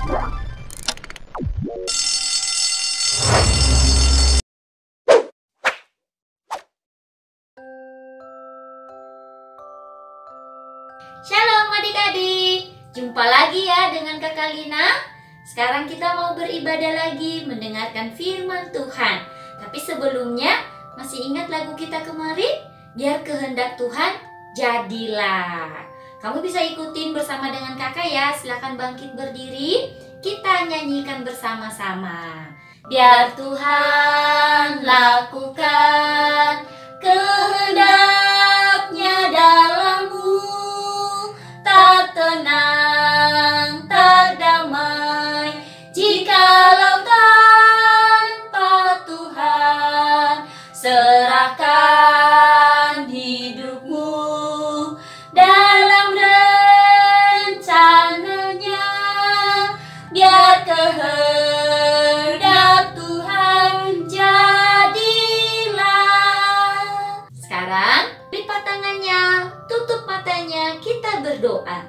Shalom adik-adik, jumpa lagi ya dengan Kakak Lina. Sekarang kita mau beribadah lagi, mendengarkan firman Tuhan. Tapi sebelumnya, masih ingat lagu kita kemarin? Biar kehendak Tuhan jadilah. Kamu bisa ikutin bersama dengan kakak ya. Silakan bangkit berdiri, kita nyanyikan bersama-sama. Biar Tuhan lakukan kehendaknya dalammu. Tak tenang, tak damai, jikalau tanpa Tuhan. Serahkan hidupmu dalam rencananya, biar kehendak Tuhan jadilah. Sekarang lipat tangannya, tutup matanya, kita berdoa.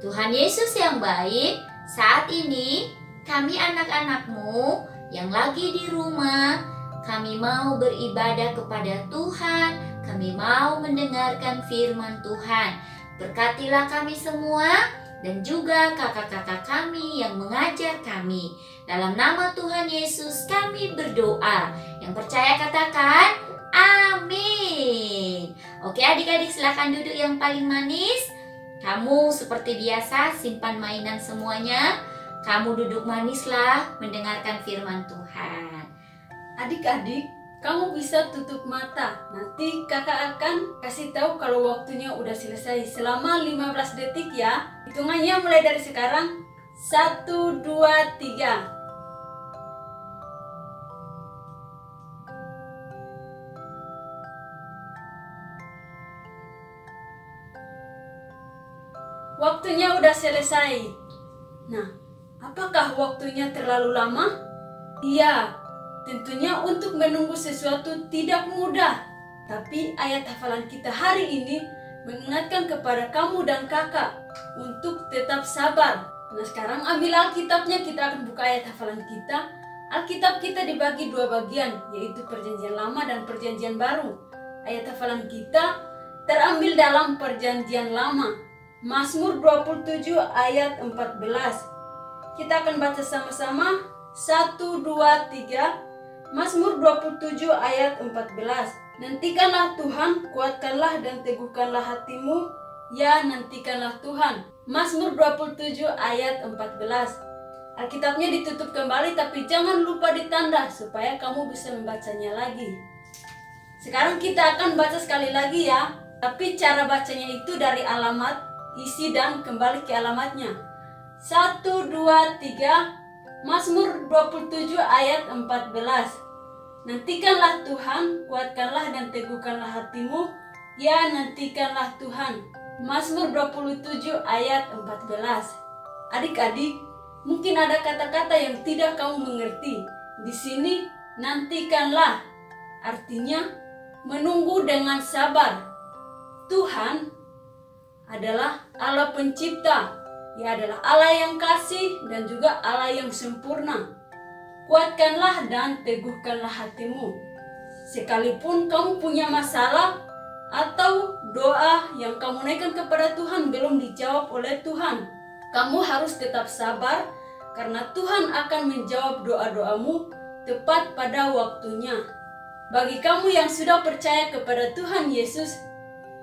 Tuhan Yesus yang baik, saat ini kami anak-anak-Mu yang lagi di rumah, kami mau beribadah kepada Tuhan, kami mau mendengarkan firman Tuhan. Berkatilah kami semua dan juga kakak-kakak kami yang mengajar kami. Dalam nama Tuhan Yesus kami berdoa. Yang percaya katakan amin. Oke adik-adik, silakan duduk yang paling manis. Kamu seperti biasa simpan mainan semuanya. Kamu duduk manislah mendengarkan firman Tuhan. Adik-adik, kamu bisa tutup mata. Nanti kakak akan kasih tahu kalau waktunya udah selesai selama 15 detik ya. Hitungannya mulai dari sekarang. 1, 2, 3. Waktunya udah selesai. Nah, apakah waktunya terlalu lama? Iya, tentunya untuk menunggu sesuatu tidak mudah. Tapi ayat hafalan kita hari ini mengingatkan kepada kamu dan kakak untuk tetap sabar. Nah, sekarang ambil Alkitabnya, kita akan buka ayat hafalan kita. Alkitab kita dibagi dua bagian, yaitu Perjanjian Lama dan Perjanjian Baru. Ayat hafalan kita terambil dalam Perjanjian Lama. Mazmur 27 ayat 14. Kita akan baca sama-sama. 1, 2, 3. Mazmur 27 ayat 14. Nantikanlah Tuhan, kuatkanlah dan teguhkanlah hatimu. Ya, nantikanlah Tuhan. Mazmur 27 ayat 14. Alkitabnya ditutup kembali, tapi jangan lupa ditanda supaya kamu bisa membacanya lagi. Sekarang kita akan baca sekali lagi ya. Tapi cara bacanya itu dari alamat, isi dan kembali ke alamatnya. 1, 2, 3. Mazmur 27 ayat 14. Nantikanlah Tuhan, kuatkanlah dan teguhkanlah hatimu. Ya, nantikanlah Tuhan. Mazmur 27 ayat 14. Adik-adik, mungkin ada kata-kata yang tidak kamu mengerti. Di sini, nantikanlah artinya menunggu dengan sabar. Tuhan adalah Allah pencipta. Ia adalah Allah yang kasih dan juga Allah yang sempurna. Kuatkanlah dan teguhkanlah hatimu. Sekalipun kamu punya masalah atau doa yang kamu naikkan kepada Tuhan belum dijawab oleh Tuhan, kamu harus tetap sabar karena Tuhan akan menjawab doa-doamu tepat pada waktunya. Bagi kamu yang sudah percaya kepada Tuhan Yesus,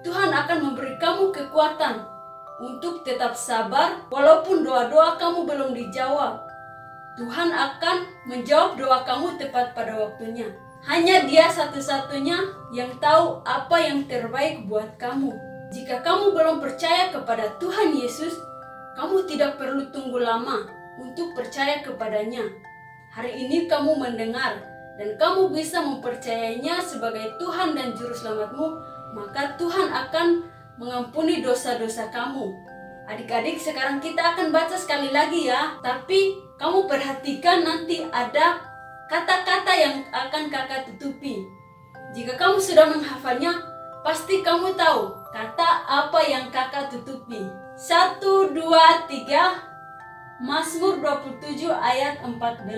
Tuhan akan memberi kamu kekuatan untuk tetap sabar walaupun doa-doa kamu belum dijawab. Tuhan akan menjawab doa kamu tepat pada waktunya. Hanya Dia satu-satunya yang tahu apa yang terbaik buat kamu. Jika kamu belum percaya kepada Tuhan Yesus, kamu tidak perlu tunggu lama untuk percaya kepadanya. Hari ini kamu mendengar dan kamu bisa mempercayainya sebagai Tuhan dan Juru Selamatmu, maka Tuhan akan mengampuni dosa-dosa kamu. Adik-adik, sekarang kita akan baca sekali lagi ya. Tapi kamu perhatikan nanti ada kata-kata yang akan kakak tutupi. Jika kamu sudah menghafalnya, pasti kamu tahu kata apa yang kakak tutupi. 1, 2, 3. Mazmur 27 ayat 14,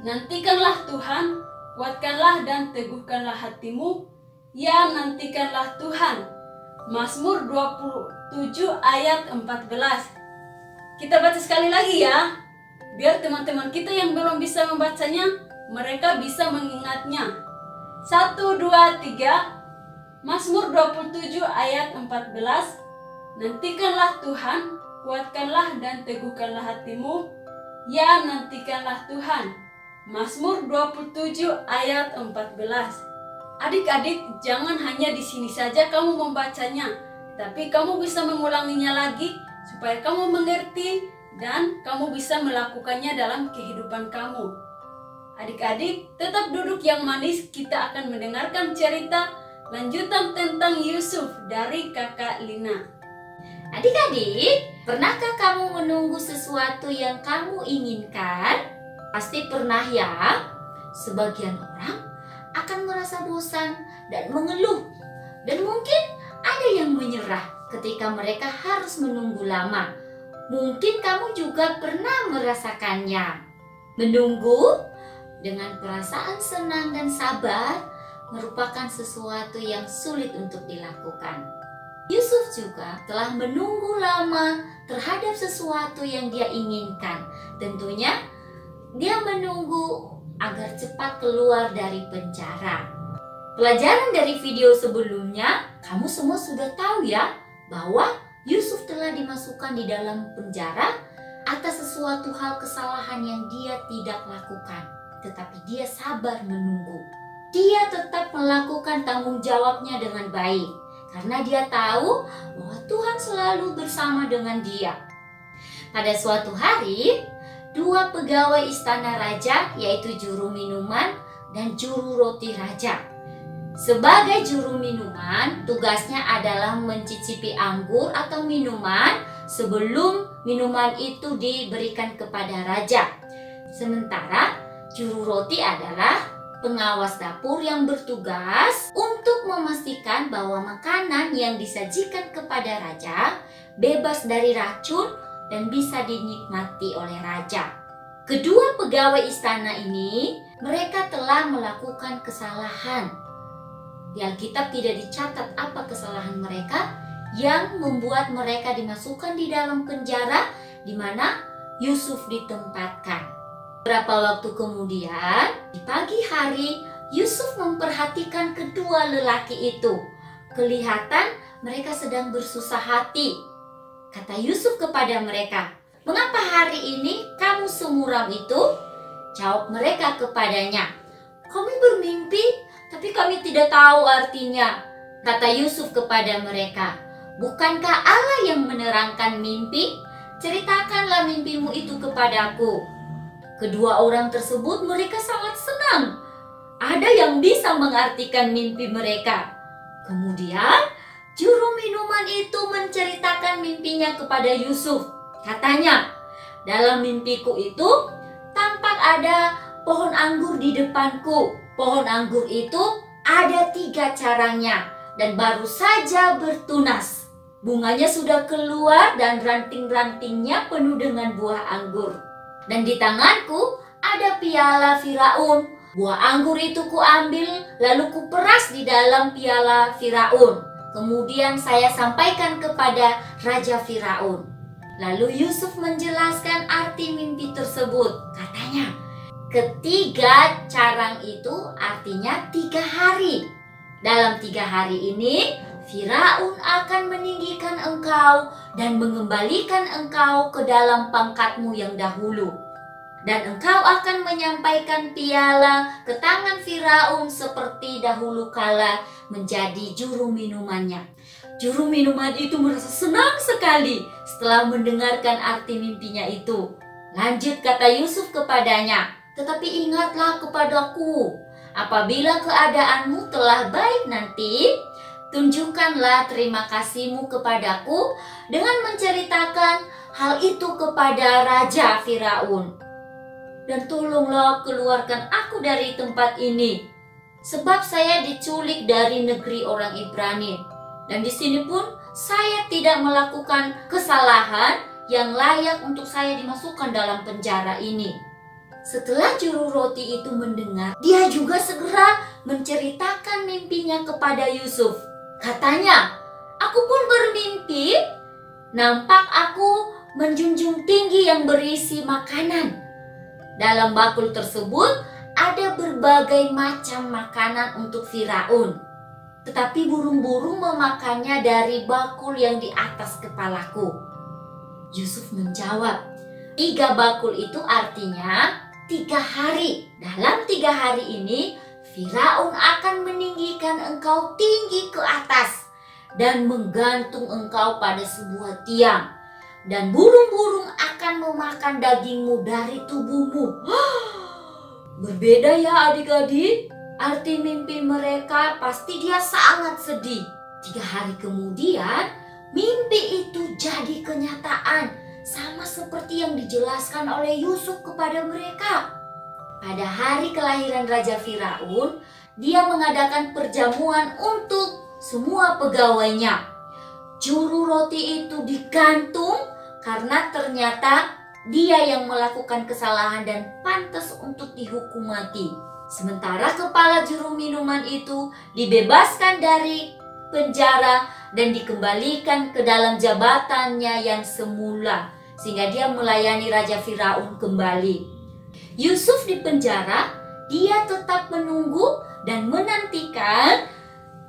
nantikanlah Tuhan, kuatkanlah dan teguhkanlah hatimu. Ya, nantikanlah Tuhan. Mazmur 27 ayat 14. Kita baca sekali lagi ya, biar teman-teman kita yang belum bisa membacanya, mereka bisa mengingatnya. 1, 2, 3. Mazmur 27 ayat 14. Nantikanlah Tuhan, kuatkanlah dan teguhkanlah hatimu. Ya, nantikanlah Tuhan. Mazmur 27 ayat 14. Adik-adik, jangan hanya di sini saja kamu membacanya, tapi kamu bisa mengulanginya lagi supaya kamu mengerti dan kamu bisa melakukannya dalam kehidupan kamu. Adik-adik, tetap duduk yang manis, kita akan mendengarkan cerita lanjutan tentang Yusuf dari Kakak Lina. Adik-adik, pernahkah kamu menunggu sesuatu yang kamu inginkan? Pasti pernah ya. Sebagian orang akan merasa bosan dan mengeluh. Dan mungkin ada yang menyerah ketika mereka harus menunggu lama. Mungkin kamu juga pernah merasakannya. Menunggu dengan perasaan senang dan sabar merupakan sesuatu yang sulit untuk dilakukan. Yusuf juga telah menunggu lama terhadap sesuatu yang dia inginkan. Tentunya dia menunggu agar cepat keluar dari penjara. Pelajaran dari video sebelumnya, kamu semua sudah tahu ya, bahwa Yusuf telah dimasukkan di dalam penjara atas sesuatu hal kesalahan yang dia tidak lakukan. Tetapi dia sabar menunggu. Dia tetap melakukan tanggung jawabnya dengan baik. Karena dia tahu bahwa Tuhan selalu bersama dengan dia. Pada suatu hari, dua pegawai istana raja, yaitu juru minuman dan juru roti raja. Sebagai juru minuman, tugasnya adalah mencicipi anggur atau minuman sebelum minuman itu diberikan kepada raja. Sementara juru roti adalah pengawas dapur yang bertugas untuk memastikan bahwa makanan yang disajikan kepada raja bebas dari racun dan bisa dinikmati oleh raja. Kedua pegawai istana ini, mereka telah melakukan kesalahan. Di Alkitab tidak dicatat apa kesalahan mereka yang membuat mereka dimasukkan di dalam penjara di mana Yusuf ditempatkan. Beberapa waktu kemudian, di pagi hari, Yusuf memperhatikan kedua lelaki itu. Kelihatan mereka sedang bersusah hati. Kata Yusuf kepada mereka, "Mengapa hari ini kamu semuram itu?" Jawab mereka kepadanya, "Kami bermimpi, tapi kami tidak tahu artinya." Kata Yusuf kepada mereka, "Bukankah Allah yang menerangkan mimpi? Ceritakanlah mimpimu itu kepadaku." Kedua orang tersebut mereka sangat senang. Ada yang bisa mengartikan mimpi mereka. Kemudian juru minuman itu menceritakan mimpinya kepada Yusuf. Katanya, "Dalam mimpiku itu tampak ada pohon anggur di depanku. Pohon anggur itu ada 3 carangnya dan baru saja bertunas. Bunganya sudah keluar dan ranting-rantingnya penuh dengan buah anggur. Dan di tanganku ada piala Firaun. Buah anggur itu kuambil lalu kuperas di dalam piala Firaun. Kemudian saya sampaikan kepada Raja Firaun." Lalu Yusuf menjelaskan arti mimpi tersebut. Katanya, ketiga carang itu artinya 3 hari. Dalam 3 hari ini, Firaun akan meninggikan engkau dan mengembalikan engkau ke dalam pangkatmu yang dahulu. Dan engkau akan menyampaikan piala ke tangan Firaun seperti dahulu kala menjadi juru minumannya. Juru minuman itu merasa senang sekali setelah mendengarkan arti mimpinya itu. Lanjut kata Yusuf kepadanya, "Tetapi ingatlah kepadaku, apabila keadaanmu telah baik nanti, tunjukkanlah terima kasihmu kepadaku dengan menceritakan hal itu kepada Raja Firaun. Dan tolonglah keluarkan aku dari tempat ini, sebab saya diculik dari negeri orang Ibrani. Dan di sini pun saya tidak melakukan kesalahan yang layak untuk saya dimasukkan dalam penjara ini?" Setelah juru roti itu mendengar, dia juga segera menceritakan mimpinya kepada Yusuf. Katanya, "Aku pun bermimpi, nampak aku menjunjung tinggi yang berisi makanan. Dalam bakul tersebut ada berbagai macam makanan untuk Firaun. Tetapi burung-burung memakannya dari bakul yang di atas kepalaku." Yusuf menjawab, "3 bakul itu artinya 3 hari. Dalam 3 hari ini Firaun akan meninggikan engkau tinggi ke atas dan menggantung engkau pada sebuah tiang. Dan burung-burung akan memakan dagingmu dari tubuhmu." Berbeda ya adik-adik, arti mimpi mereka pasti dia sangat sedih. 3 hari kemudian mimpi itu jadi kenyataan, sama seperti yang dijelaskan oleh Yusuf kepada mereka. Pada hari kelahiran Raja Firaun, dia mengadakan perjamuan untuk semua pegawainya. Juru roti itu digantung karena ternyata dia yang melakukan kesalahan dan pantas untuk dihukum mati. Sementara kepala juru minuman itu dibebaskan dari penjara dan dikembalikan ke dalam jabatannya yang semula, sehingga dia melayani Raja Firaun kembali. Yusuf di penjara, dia tetap menunggu dan menantikan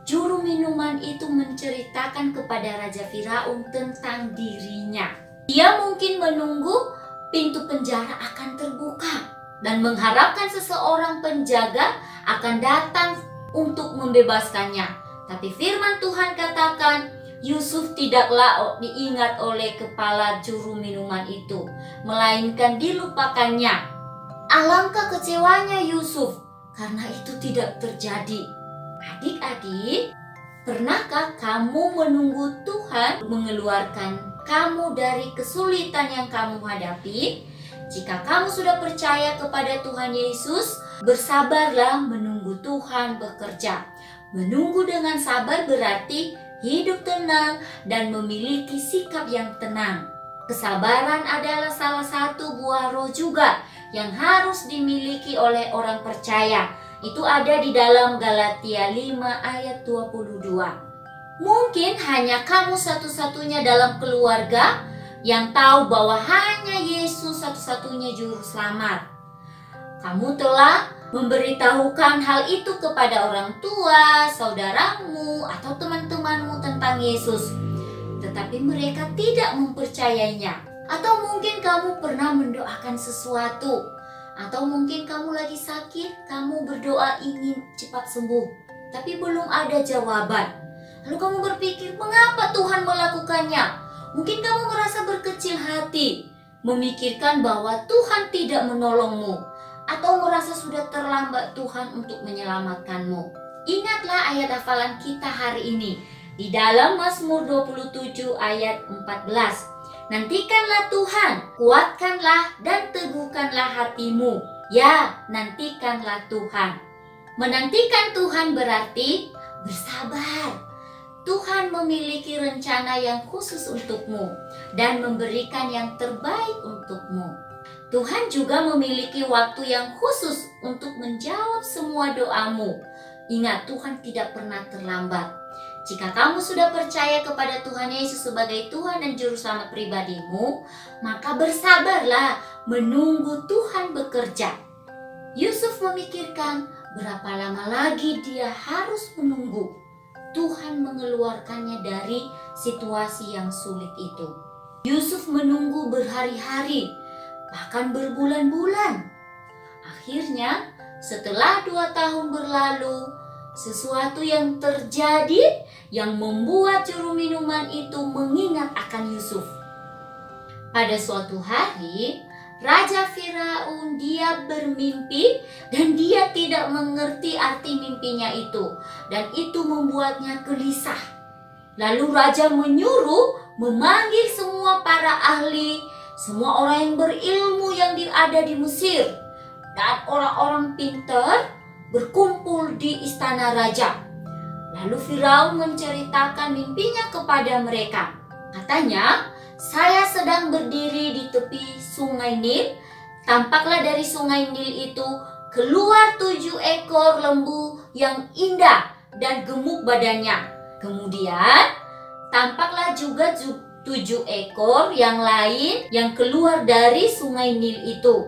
juru minuman itu menceritakan kepada Raja Firaun tentang dirinya. Dia mungkin menunggu pintu penjara akan terbuka dan mengharapkan seseorang penjaga akan datang untuk membebaskannya. Tapi firman Tuhan katakan, Yusuf tidaklah diingat oleh kepala juru minuman itu, melainkan dilupakannya. Alangkah kecewanya Yusuf karena itu tidak terjadi. Adik-adik, pernahkah kamu menunggu Tuhan mengeluarkan kamu dari kesulitan yang kamu hadapi? Jika kamu sudah percaya kepada Tuhan Yesus, bersabarlah menunggu Tuhan bekerja. Menunggu dengan sabar berarti hidup tenang dan memiliki sikap yang tenang. Kesabaran adalah salah satu buah roh juga yang harus dimiliki oleh orang percaya. Itu ada di dalam Galatia 5 ayat 22. Mungkin hanya kamu satu-satunya dalam keluarga yang tahu bahwa hanya Yesus satu-satunya juru selamat. Kamu telah memberitahukan hal itu kepada orang tua, saudaramu, atau teman-temanmu tentang Yesus. Tetapi mereka tidak mempercayainya. Atau mungkin kamu pernah mendoakan sesuatu. Atau mungkin kamu lagi sakit, kamu berdoa ingin cepat sembuh. Tapi belum ada jawaban. Lalu kamu berpikir, mengapa Tuhan melakukannya? Mungkin kamu merasa berkecil hati, memikirkan bahwa Tuhan tidak menolongmu, atau merasa sudah terlambat Tuhan untuk menyelamatkanmu. Ingatlah ayat hafalan kita hari ini di dalam Mazmur 27 ayat 14. Nantikanlah Tuhan, kuatkanlah dan teguhkanlah hatimu. Ya, nantikanlah Tuhan. Menantikan Tuhan berarti bersabar. Tuhan memiliki rencana yang khusus untukmu dan memberikan yang terbaik untukmu. Tuhan juga memiliki waktu yang khusus untuk menjawab semua doamu. Ingat, Tuhan tidak pernah terlambat. Jika kamu sudah percaya kepada Tuhan Yesus sebagai Tuhan dan Juru Selamat pribadimu, maka bersabarlah menunggu Tuhan bekerja. Yusuf memikirkan berapa lama lagi dia harus menunggu Tuhan mengeluarkannya dari situasi yang sulit itu. Yusuf menunggu berhari-hari, bahkan berbulan-bulan. Akhirnya, setelah 2 tahun berlalu, sesuatu yang terjadi yang membuat juru minuman itu mengingat akan Yusuf. Pada suatu hari, Raja Firaun dia bermimpi dan dia tidak mengerti arti mimpinya itu. Dan itu membuatnya gelisah. Lalu Raja menyuruh memanggil semua para ahli, semua orang yang berilmu yang ada di Mesir. Dan orang-orang pintar berkumpul di istana Raja. Lalu Firaun menceritakan mimpinya kepada mereka. Katanya, saya sedang berdiri di tepi sungai Nil. Tampaklah dari sungai Nil itu keluar 7 ekor lembu yang indah dan gemuk badannya. Kemudian tampaklah juga 7 ekor yang lain yang keluar dari sungai Nil itu.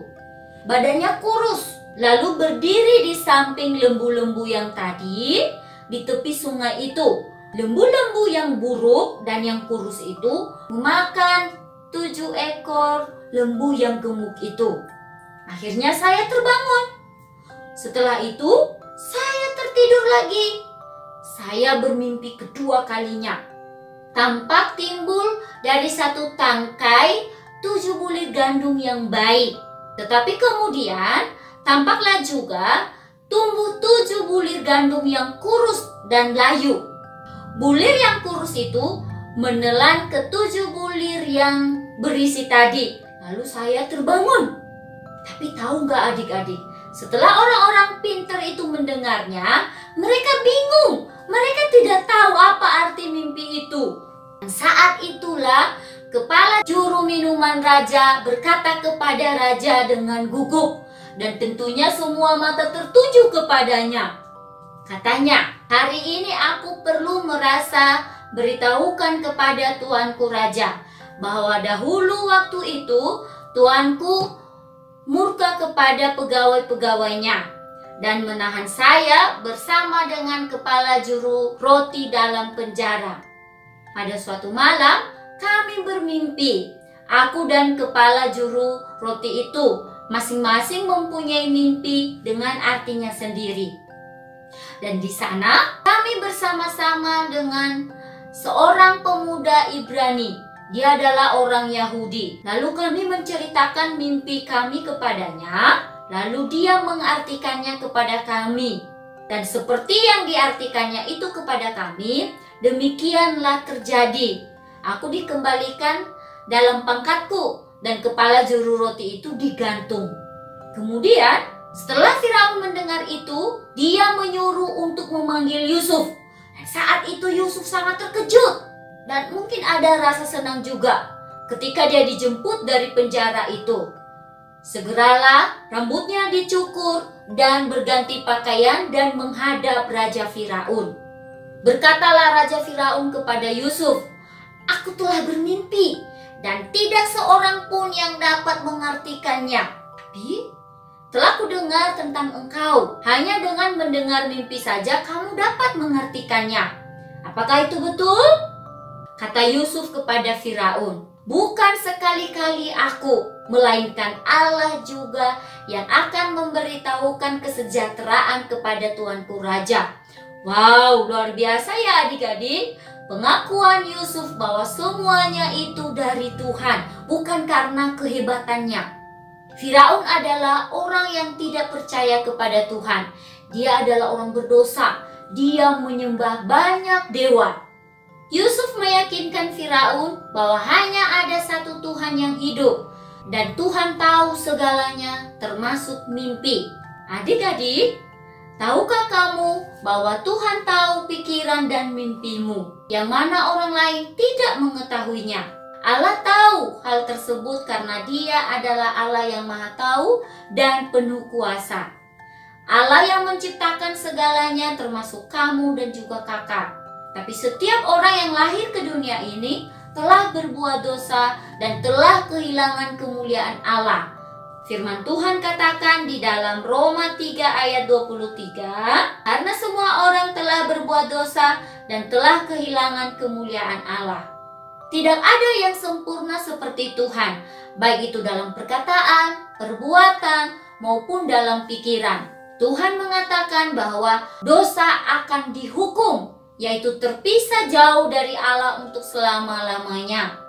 Badannya kurus, lalu berdiri di samping lembu-lembu yang tadi di tepi sungai itu. Lembu-lembu yang buruk dan yang kurus itu memakan 7 ekor lembu yang gemuk itu. Akhirnya saya terbangun. Setelah itu saya tertidur lagi. Saya bermimpi kedua kalinya. Tampak timbul dari satu tangkai 7 bulir gandum yang baik. Tetapi kemudian tampaklah juga tumbuh 7 bulir gandum yang kurus dan layu. Bulir yang kurus itu menelan ke-7 bulir yang berisi tadi. Lalu saya terbangun. Tapi tahu nggak adik-adik? Setelah orang-orang pintar itu mendengarnya, mereka bingung. Mereka tidak tahu apa arti mimpi itu. Dan saat itulah kepala juru minuman raja berkata kepada raja dengan gugup. Dan tentunya semua mata tertuju kepadanya. Katanya, hari ini aku perlu merasa beritahukan kepada tuanku raja bahwa dahulu waktu itu tuanku murka kepada pegawai-pegawainya dan menahan saya bersama dengan kepala juru roti dalam penjara. Pada suatu malam kami bermimpi. Aku dan kepala juru roti itu masing-masing mempunyai mimpi dengan artinya sendiri. Dan di sana kami bersama-sama dengan seorang pemuda Ibrani. Dia adalah orang Yahudi. Lalu kami menceritakan mimpi kami kepadanya. Lalu dia mengartikannya kepada kami. Dan seperti yang diartikannya itu kepada kami, demikianlah terjadi. Aku dikembalikan dalam pangkatku dan kepala juru roti itu digantung. Kemudian setelah Firaun mendengar itu, dia menyuruh untuk memanggil Yusuf. Dan saat itu Yusuf sangat terkejut dan mungkin ada rasa senang juga ketika dia dijemput dari penjara itu. Segeralah rambutnya dicukur dan berganti pakaian dan menghadap Raja Firaun. Berkatalah Raja Firaun kepada Yusuf, "Aku telah bermimpi dan tidak seorang pun yang dapat mengartikannya. Tapi telah kudengar tentang engkau. Hanya dengan mendengar mimpi saja kamu dapat mengartikannya. Apakah itu betul?" Kata Yusuf kepada Firaun, "Bukan sekali-kali aku, melainkan Allah juga yang akan memberitahukan kesejahteraan kepada tuanku raja." Wow, luar biasa ya adik-adik. Pengakuan Yusuf bahwa semuanya itu dari Tuhan, bukan karena kehebatannya. Firaun adalah orang yang tidak percaya kepada Tuhan. Dia adalah orang berdosa. Dia menyembah banyak dewa. Yusuf meyakinkan Firaun bahwa hanya ada satu Tuhan yang hidup. Dan Tuhan tahu segalanya termasuk mimpi. Adik-adik, tahukah kamu bahwa Tuhan tahu pikiran dan mimpimu, yang mana orang lain tidak mengetahuinya? Allah tahu hal tersebut karena Dia adalah Allah yang Maha Tahu dan penuh kuasa. Allah yang menciptakan segalanya termasuk kamu dan juga kakak. Tapi setiap orang yang lahir ke dunia ini telah berbuat dosa dan telah kehilangan kemuliaan Allah. Firman Tuhan katakan di dalam Roma 3 ayat 23, karena semua orang telah berbuat dosa dan telah kehilangan kemuliaan Allah. Tidak ada yang sempurna seperti Tuhan, baik itu dalam perkataan, perbuatan, maupun dalam pikiran. Tuhan mengatakan bahwa dosa akan dihukum, yaitu terpisah jauh dari Allah untuk selama-lamanya.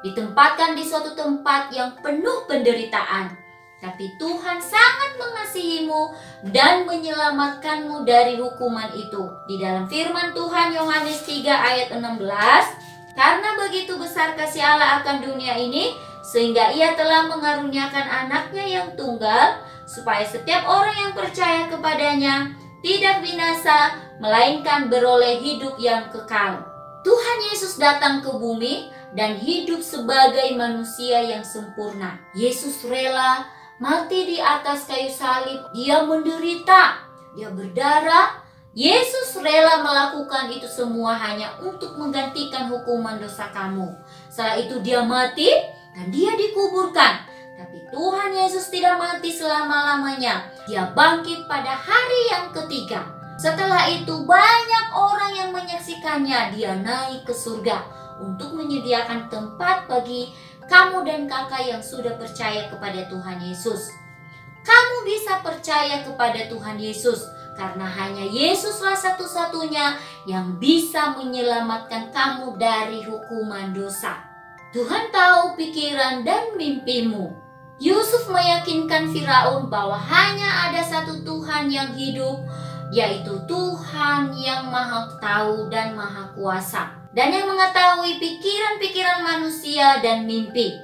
Ditempatkan di suatu tempat yang penuh penderitaan. Tapi Tuhan sangat mengasihimu dan menyelamatkanmu dari hukuman itu. Di dalam firman Tuhan Yohanes 3 ayat 16, karena begitu besar kasih Allah akan dunia ini, sehingga Ia telah mengaruniakan anaknya yang tunggal, supaya setiap orang yang percaya kepadanya tidak binasa, melainkan beroleh hidup yang kekal. Tuhan Yesus datang ke bumi dan hidup sebagai manusia yang sempurna. Yesus rela mati di atas kayu salib. Dia menderita, dia berdarah. Yesus rela melakukan itu semua hanya untuk menggantikan hukuman dosa kamu. Setelah itu dia mati dan dia dikuburkan. Tapi Tuhan Yesus tidak mati selama-lamanya. Dia bangkit pada hari yang ketiga. Setelah itu banyak orang yang menyaksikannya. Dia naik ke surga untuk menyediakan tempat bagi kamu dan kakak yang sudah percaya kepada Tuhan Yesus. Kamu bisa percaya kepada Tuhan Yesus karena hanya Yesuslah satu-satunya yang bisa menyelamatkan kamu dari hukuman dosa. Tuhan tahu pikiran dan mimpimu. Yusuf meyakinkan Firaun bahwa hanya ada satu Tuhan yang hidup, yaitu Tuhan yang Maha Tahu dan Maha Kuasa, dan yang mengetahui pikiran-pikiran manusia dan mimpi.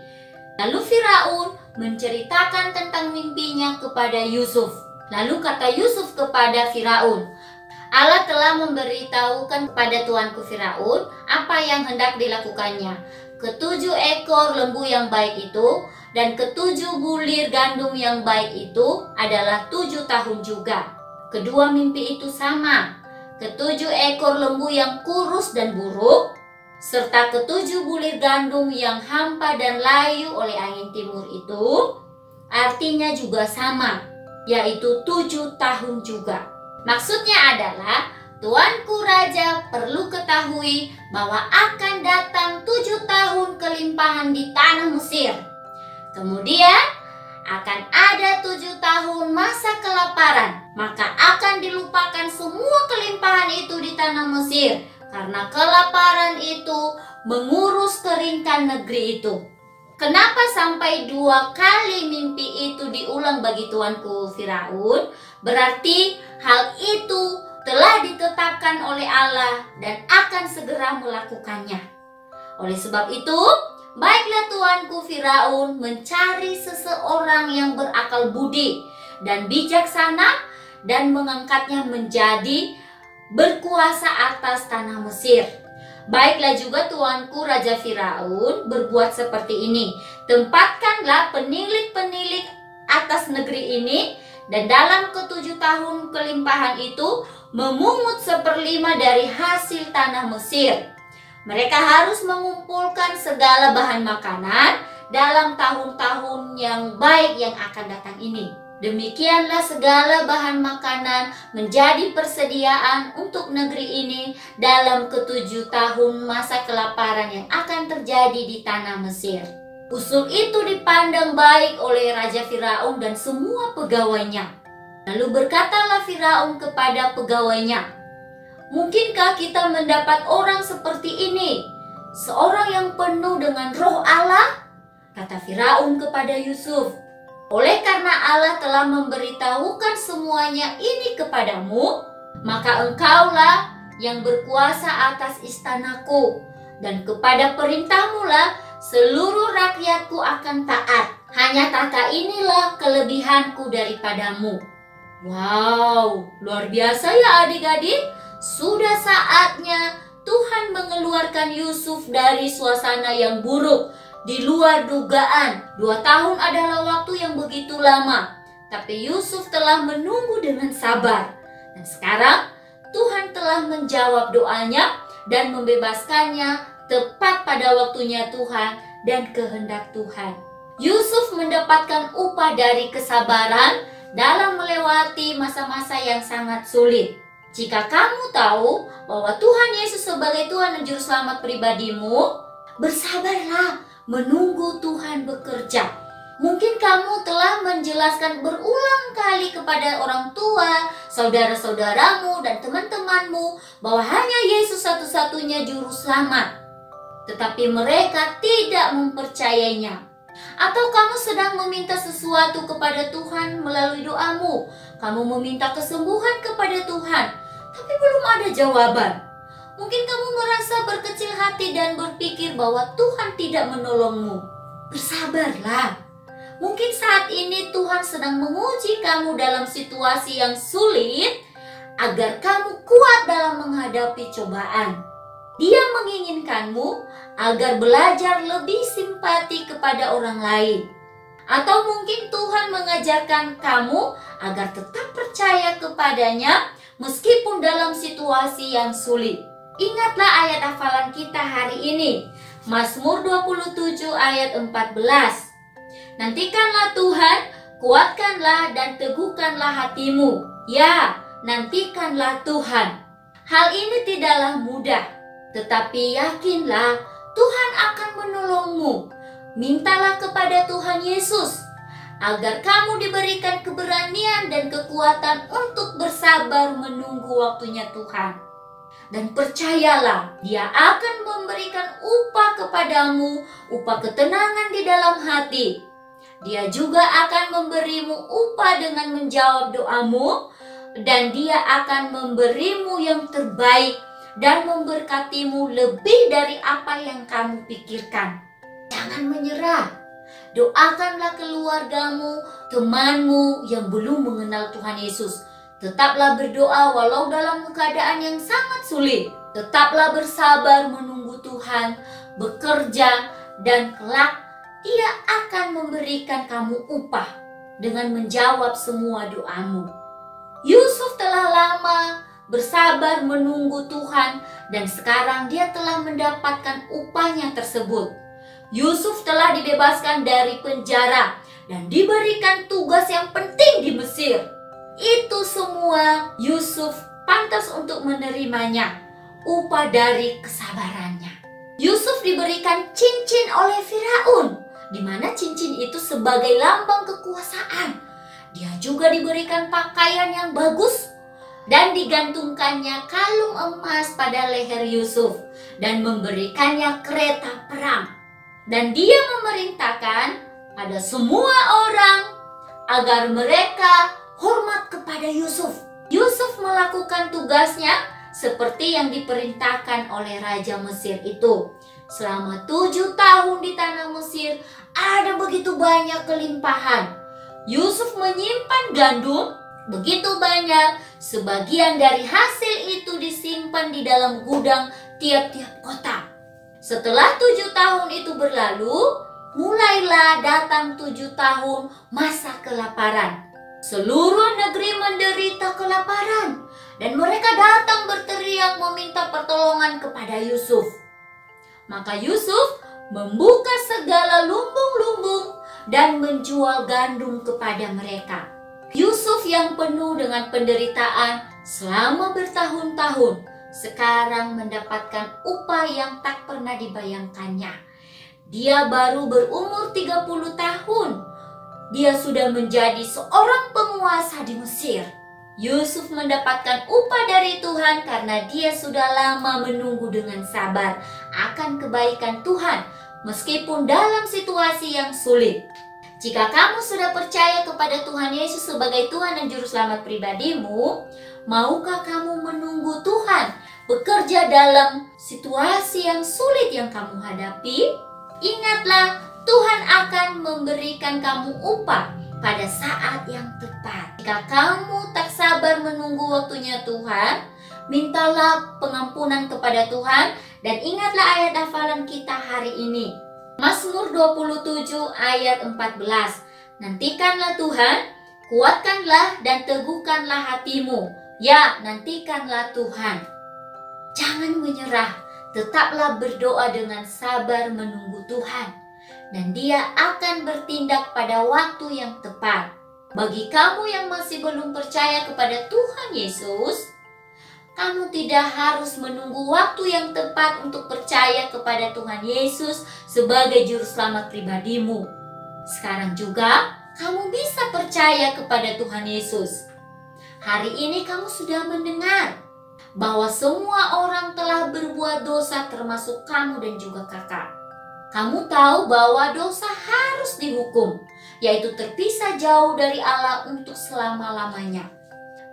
Lalu Firaun menceritakan tentang mimpinya kepada Yusuf. Lalu kata Yusuf kepada Firaun, Allah telah memberitahukan kepada tuanku Firaun apa yang hendak dilakukannya. Ketujuh ekor lembu yang baik itu dan ketujuh bulir gandum yang baik itu adalah 7 tahun juga. Kedua mimpi itu sama. Ketujuh ekor lembu yang kurus dan buruk, serta ketujuh bulir gandum yang hampa dan layu oleh angin timur itu, artinya juga sama, yaitu 7 tahun juga. Maksudnya adalah, Tuanku Raja perlu ketahui bahwa akan datang 7 tahun kelimpahan di tanah Mesir. Kemudian akan ada 7 tahun masa kelaparan, maka akan dilupakan semua kelimpahan itu di tanah Mesir, karena kelaparan itu mengurus keringkan negeri itu. Kenapa sampai 2 kali mimpi itu diulang bagi tuanku Firaun? Berarti hal itu telah ditetapkan oleh Allah dan akan segera melakukannya. Oleh sebab itu, baiklah tuanku Firaun mencari seseorang yang berakal budi dan bijaksana dan mengangkatnya menjadi berkuasa atas tanah Mesir. Baiklah juga tuanku Raja Firaun berbuat seperti ini. Tempatkanlah penilik-penilik atas negeri ini, dan dalam ke-7 tahun kelimpahan itu memungut 1/5 dari hasil tanah Mesir. Mereka harus mengumpulkan segala bahan makanan dalam tahun-tahun yang baik yang akan datang ini. Demikianlah segala bahan makanan menjadi persediaan untuk negeri ini dalam ke-7 tahun masa kelaparan yang akan terjadi di tanah Mesir. Usul itu dipandang baik oleh Raja Firaun dan semua pegawainya. Lalu berkatalah Firaun kepada pegawainya, "Mungkinkah kita mendapat orang seperti ini, seorang yang penuh dengan roh Allah?" Kata Firaun kepada Yusuf, "Oleh karena Allah telah memberitahukan semuanya ini kepadamu, maka engkaulah yang berkuasa atas istanaku, dan kepada perintahmu lah seluruh rakyatku akan taat. Hanya tata inilah kelebihanku daripadamu." Wow, luar biasa ya adik-adik. Sudah saatnya Tuhan mengeluarkan Yusuf dari suasana yang buruk, di luar dugaan. 2 tahun adalah waktu yang begitu lama, tapi Yusuf telah menunggu dengan sabar. Dan sekarang Tuhan telah menjawab doanya dan membebaskannya tepat pada waktunya Tuhan dan kehendak Tuhan. Yusuf mendapatkan upah dari kesabaran dalam melewati masa-masa yang sangat sulit. Jika kamu tahu bahwa Tuhan Yesus sebagai Tuhan dan Juru Selamat pribadimu, bersabarlah menunggu Tuhan bekerja. Mungkin kamu telah menjelaskan berulang kali kepada orang tua, saudara-saudaramu, dan teman-temanmu bahwa hanya Yesus satu-satunya Juru Selamat, tetapi mereka tidak mempercayainya. Atau kamu sedang meminta sesuatu kepada Tuhan melalui doamu. Kamu meminta kesembuhan kepada Tuhan, tapi belum ada jawaban. Mungkin kamu merasa berkecil hati dan berpikir bahwa Tuhan tidak menolongmu. Bersabarlah. Mungkin saat ini Tuhan sedang menguji kamu dalam situasi yang sulit agar kamu kuat dalam menghadapi cobaan. Dia menginginkanmu agar belajar lebih simpati kepada orang lain. Atau mungkin Tuhan mengajarkan kamu agar tetap percaya kepadanya meskipun dalam situasi yang sulit. Ingatlah ayat hafalan kita hari ini, Mazmur 27 ayat 14. Nantikanlah Tuhan, kuatkanlah dan teguhkanlah hatimu. Ya, nantikanlah Tuhan. Hal ini tidaklah mudah, tetapi yakinlah Tuhan akan menolongmu. Mintalah kepada Tuhan Yesus agar kamu diberikan keberanian dan kekuatan untuk bersabar menunggu waktunya Tuhan. Dan percayalah, Dia akan memberikan upah kepadamu, upah ketenangan di dalam hati. Dia juga akan memberimu upah dengan menjawab doamu, dan Dia akan memberimu yang terbaik dan memberkatimu lebih dari apa yang kamu pikirkan. Jangan menyerah. Doakanlah keluargamu, temanmu yang belum mengenal Tuhan Yesus. Tetaplah berdoa walau dalam keadaan yang sangat sulit. Tetaplah bersabar menunggu Tuhan, bekerja, dan kelak Dia akan memberikan kamu upah dengan menjawab semua doamu. Yusuf telah lama bersabar menunggu Tuhan dan sekarang dia telah mendapatkan upahnya tersebut. Yusuf telah dibebaskan dari penjara dan diberikan tugas yang penting di Mesir. Itu semua Yusuf pantas untuk menerimanya, upah dari kesabarannya. Yusuf diberikan cincin oleh Firaun, di mana cincin itu sebagai lambang kekuasaan. Dia juga diberikan pakaian yang bagus dan digantungkannya kalung emas pada leher Yusuf dan memberikannya kereta perang. Dan dia memerintahkan pada semua orang agar mereka hormat kepada Yusuf. Yusuf melakukan tugasnya seperti yang diperintahkan oleh Raja Mesir itu. Selama 7 tahun di tanah Mesir ada begitu banyak kelimpahan. Yusuf menyimpan gandum begitu banyak, sebagian dari hasil itu disimpan di dalam gudang tiap-tiap kota. Setelah 7 tahun itu berlalu, mulailah datang 7 tahun masa kelaparan. Seluruh negeri menderita kelaparan dan mereka datang berteriak meminta pertolongan kepada Yusuf. Maka Yusuf membuka segala lumbung-lumbung dan menjual gandum kepada mereka. Yusuf yang penuh dengan penderitaan selama bertahun-tahun sekarang mendapatkan upah yang tak pernah dibayangkannya. Dia baru berumur 30 tahun. Dia sudah menjadi seorang penguasa di Mesir. Yusuf mendapatkan upah dari Tuhan karena dia sudah lama menunggu dengan sabar akan kebaikan Tuhan meskipun dalam situasi yang sulit. Jika kamu sudah percaya kepada Tuhan Yesus sebagai Tuhan dan Juru Selamat pribadimu, maukah kamu menunggu Tuhan bekerja dalam situasi yang sulit yang kamu hadapi? Ingatlah, Tuhan akan memberikan kamu upah pada saat yang tepat. Jika kamu tak sabar menunggu waktunya Tuhan, mintalah pengampunan kepada Tuhan dan ingatlah ayat hafalan kita hari ini. Mazmur 27 ayat 14. Nantikanlah Tuhan, kuatkanlah dan teguhkanlah hatimu. Ya, nantikanlah Tuhan. Jangan menyerah, tetaplah berdoa dengan sabar menunggu Tuhan. Dan Dia akan bertindak pada waktu yang tepat. Bagi kamu yang masih belum percaya kepada Tuhan Yesus, kamu tidak harus menunggu waktu yang tepat untuk percaya kepada Tuhan Yesus sebagai Juru Selamat pribadimu. Sekarang juga kamu bisa percaya kepada Tuhan Yesus. Hari ini kamu sudah mendengar bahwa semua orang telah berbuat dosa termasuk kamu dan juga kakak. Kamu tahu bahwa dosa harus dihukum, yaitu terpisah jauh dari Allah untuk selama-lamanya.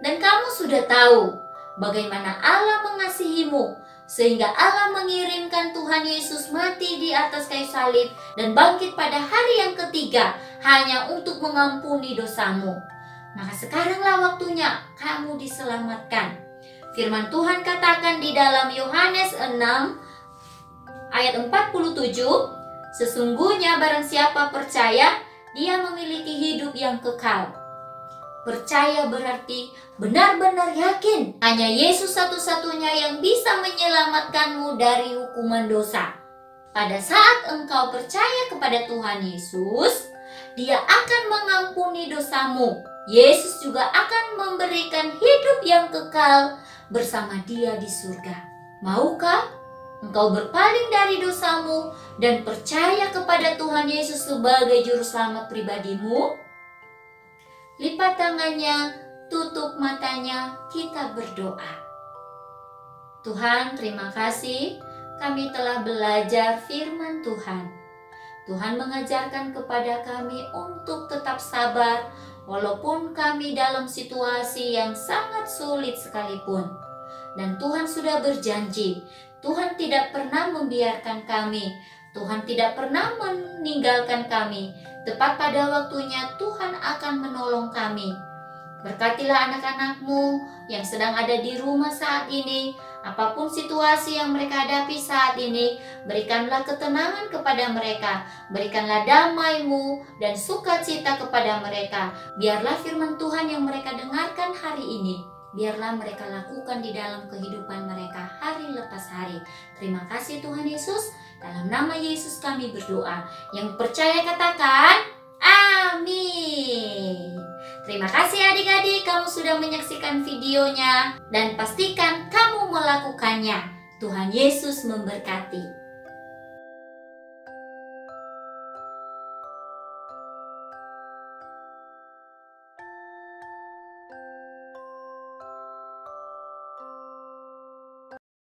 Dan kamu sudah tahu bagaimana Allah mengasihimu, sehingga Allah mengirimkan Tuhan Yesus mati di atas kayu salib dan bangkit pada hari yang ketiga hanya untuk mengampuni dosamu. Maka sekaranglah waktunya kamu diselamatkan. Firman Tuhan katakan di dalam Yohanes 6 ayat 47, sesungguhnya barang siapa percaya, dia memiliki hidup yang kekal. Percaya berarti benar-benar yakin hanya Yesus satu-satunya yang bisa menyelamatkanmu dari hukuman dosa. Pada saat engkau percaya kepada Tuhan Yesus, Dia akan mengampuni dosamu. Yesus juga akan memberikan hidup yang kekal bersama Dia di surga. Maukah engkau berpaling dari dosamu dan percaya kepada Tuhan Yesus sebagai juru selamat pribadimu? Lipat tangannya, tutup matanya, kita berdoa. Tuhan, terima kasih kami telah belajar firman Tuhan. Tuhan mengajarkan kepada kami untuk tetap sabar walaupun kami dalam situasi yang sangat sulit sekalipun. Dan Tuhan sudah berjanji, Tuhan tidak pernah membiarkan kami, Tuhan tidak pernah meninggalkan kami. Tepat pada waktunya Tuhan akan menolong kami. Berkatilah anak-anak-Mu yang sedang ada di rumah saat ini. Apapun situasi yang mereka hadapi saat ini, berikanlah ketenangan kepada mereka. Berikanlah damai-Mu dan sukacita kepada mereka. Biarlah firman Tuhan yang mereka dengarkan hari ini, biarlah mereka lakukan di dalam kehidupan mereka hari lepas hari. Terima kasih Tuhan Yesus. Dalam nama Yesus kami berdoa. Yang percaya katakan, amin. Terima kasih adik-adik, kamu sudah menyaksikan videonya dan pastikan kamu melakukannya. Tuhan Yesus memberkati.